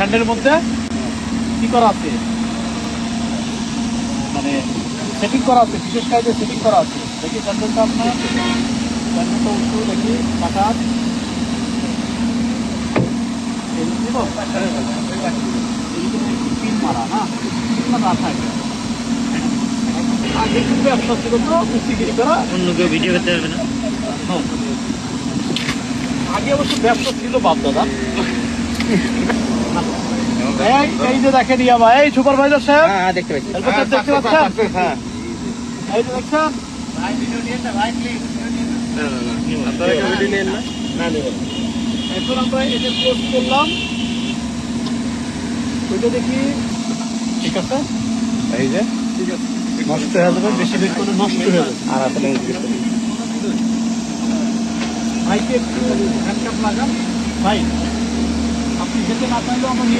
স্ট্যান্ডের মধ্যে কি করা আছে, মানে সেটিং করা আছে, বিশেষ কাজে সেটিং করা আছে। দেখি স্ট্যান্ডেলটা আপনার, স্ট্যান্ডেলটা উঠু দেখি টাকা পিন মারা না, পিন মারা থাকে। আগে কিন্তু ব্যবসা ছিল তো কুস্তিগিরি করা, অন্য কেউ ভিডিও করতে পারবে না। আগে অবশ্য ব্যবসা ছিল বাপ দাদা। এই যে দেখেন ইয়া ভাই, এই সুপারভাইজার সাহেব দেখতে পাচ্ছি। হেলমেটটা দেখতে পাচ্ছেন? এই যে দেখছেন, এখন আমরা এই যে ক্লোজ করলাম, ওইটা দেখি ঠিক আছে। এই যে ঠিক আছে, নষ্ট হয়ে যাবে, বেশি বের করলে নষ্ট হয়ে যাবে। আর আসলে ভাইকে একটু হ্যান্ডকাপ লাগান ভাই, আপনি যেতে না চাইলেও আমরা